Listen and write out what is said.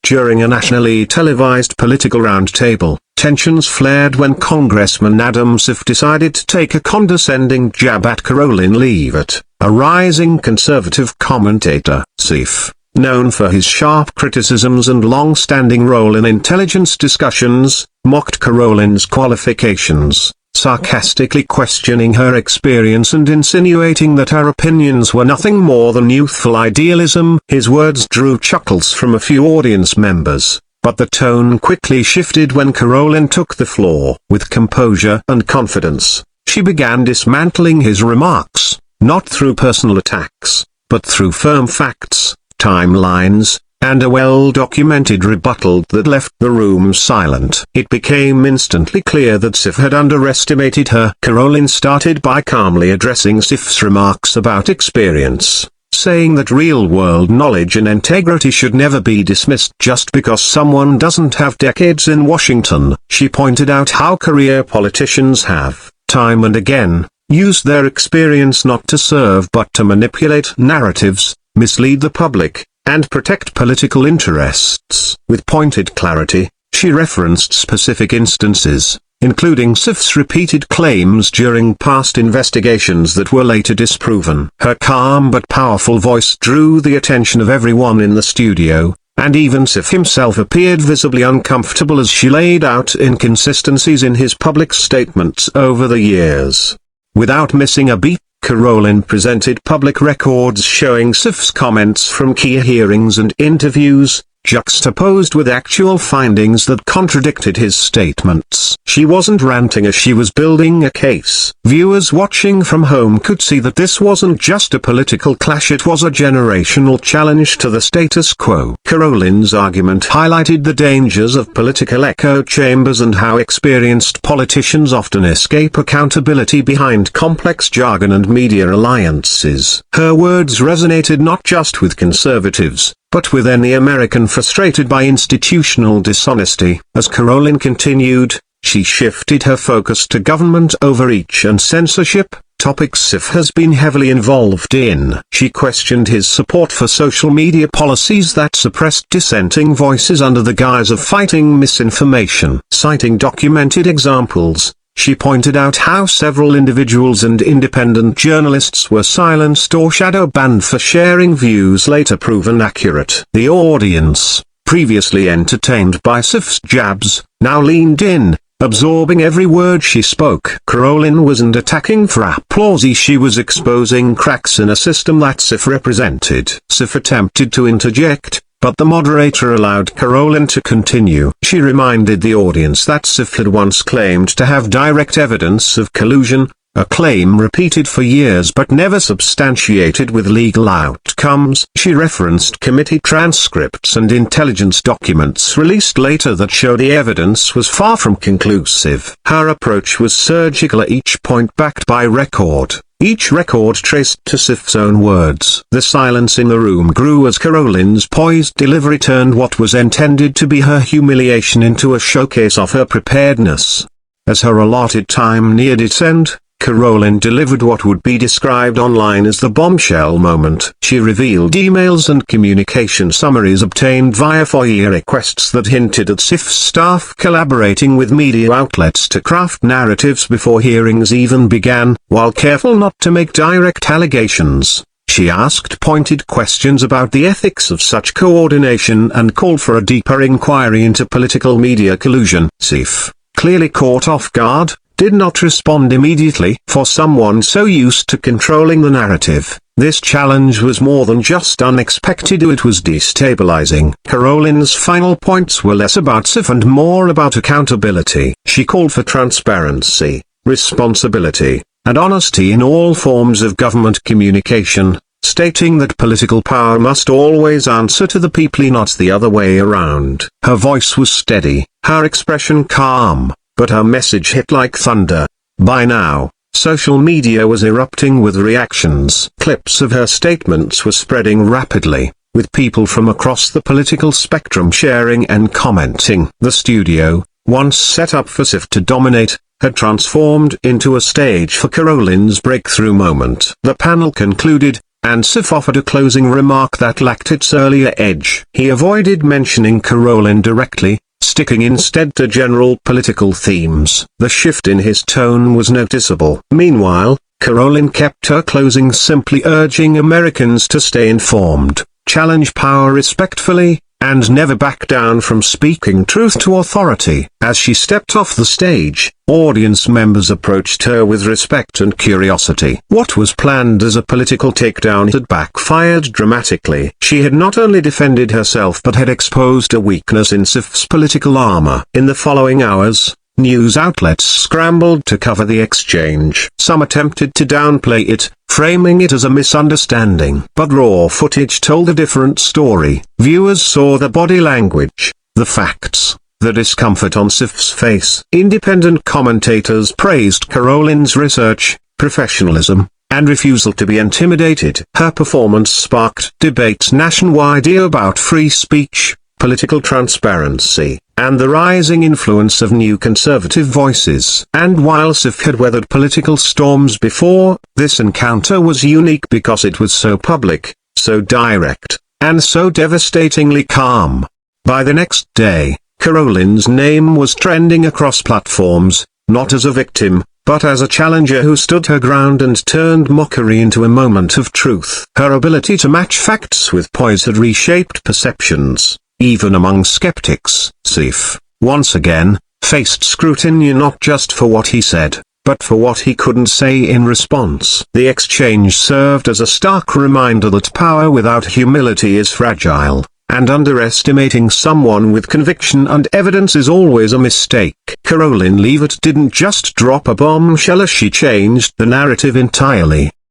During a nationally televised political roundtable, tensions flared when Congressman Adam Schiff decided to take a condescending jab at Karoline Leavitt, a rising conservative commentator. Schiff, known for his sharp criticisms and long-standing role in intelligence discussions, mocked Karoline's qualifications, sarcastically questioning her experience and insinuating that her opinions were nothing more than youthful idealism. His words drew chuckles from a few audience members, but the tone quickly shifted when Karoline took the floor. With composure and confidence, she began dismantling his remarks, not through personal attacks, but through firm facts, timelines, and a well-documented rebuttal that left the room silent. It became instantly clear that Schiff had underestimated her. Karoline started by calmly addressing Schiff's remarks about experience, saying that real-world knowledge and integrity should never be dismissed just because someone doesn't have decades in Washington. She pointed out how career politicians have, time and again, used their experience not to serve but to manipulate narratives, mislead the public, and protect political interests. With pointed clarity, she referenced specific instances, including Schiff's repeated claims during past investigations that were later disproven. Her calm but powerful voice drew the attention of everyone in the studio, and even Schiff himself appeared visibly uncomfortable as she laid out inconsistencies in his public statements over the years. Without missing a beat, Karoline presented public records showing Schiff's comments from key hearings and interviews, juxtaposed with actual findings that contradicted his statements. She wasn't ranting as she was building a case. Viewers watching from home could see that this wasn't just a political clash, it was a generational challenge to the status quo. Karoline's argument highlighted the dangers of political echo chambers and how experienced politicians often escape accountability behind complex jargon and media alliances. Her words resonated not just with conservatives, but with any American frustrated by institutional dishonesty. As Karoline continued, she shifted her focus to government overreach and censorship, topics Schiff has been heavily involved in. She questioned his support for social media policies that suppressed dissenting voices under the guise of fighting misinformation. Citing documented examples, she pointed out how several individuals and independent journalists were silenced or shadow banned for sharing views later proven accurate. The audience, previously entertained by Schiff's jabs, now leaned in, absorbing every word she spoke. Karoline wasn't attacking for applause, she was exposing cracks in a system that Schiff represented. Schiff attempted to interject, but the moderator allowed Karoline to continue. She reminded the audience that Schiff had once claimed to have direct evidence of collusion, a claim repeated for years but never substantiated with legal outcomes. She referenced committee transcripts and intelligence documents released later that showed the evidence was far from conclusive. Her approach was surgical, at each point backed by record. Each record traced to Schiff's own words. The silence in the room grew as Karoline's poised delivery turned what was intended to be her humiliation into a showcase of her preparedness. As her allotted time neared its end, Karoline delivered what would be described online as the bombshell moment. She revealed emails and communication summaries obtained via FOIA requests that hinted at Schiff's staff collaborating with media outlets to craft narratives before hearings even began. While careful not to make direct allegations, she asked pointed questions about the ethics of such coordination and called for a deeper inquiry into political media collusion. Schiff, clearly caught off guard, did not respond immediately. For someone so used to controlling the narrative, this challenge was more than just unexpected, it was destabilizing. Karoline's final points were less about Schiff and more about accountability. She called for transparency, responsibility, and honesty in all forms of government communication, stating that political power must always answer to the people, not the other way around. Her voice was steady, her expression calm, but her message hit like thunder. By now, social media was erupting with reactions. Clips of her statements were spreading rapidly, with people from across the political spectrum sharing and commenting. The studio, once set up for Schiff to dominate, had transformed into a stage for Karoline's breakthrough moment. The panel concluded, and Schiff offered a closing remark that lacked its earlier edge. He avoided mentioning Karoline directly, sticking instead to general political themes. The shift in his tone was noticeable. Meanwhile, Karoline kept her closing simply urging Americans to stay informed, challenge power respectfully, and never back down from speaking truth to authority. As she stepped off the stage, audience members approached her with respect and curiosity. What was planned as a political takedown had backfired dramatically. She had not only defended herself but had exposed a weakness in Schiff's political armor. In the following hours, news outlets scrambled to cover the exchange. Some attempted to downplay it, framing it as a misunderstanding. But raw footage told a different story. Viewers saw the body language, the facts, the discomfort on Schiff's face. Independent commentators praised Karoline's research, professionalism, and refusal to be intimidated. Her performance sparked debates nationwide about free speech, political transparency, and the rising influence of new conservative voices. And while Schiff had weathered political storms before, this encounter was unique because it was so public, so direct, and so devastatingly calm. By the next day, Karoline's name was trending across platforms, not as a victim, but as a challenger who stood her ground and turned mockery into a moment of truth. Her ability to match facts with poise had reshaped perceptions, even among skeptics. Schiff, once again, faced scrutiny not just for what he said, but for what he couldn't say in response. The exchange served as a stark reminder that power without humility is fragile, and underestimating someone with conviction and evidence is always a mistake. Karoline Leavitt didn't just drop a bombshell, she changed the narrative entirely.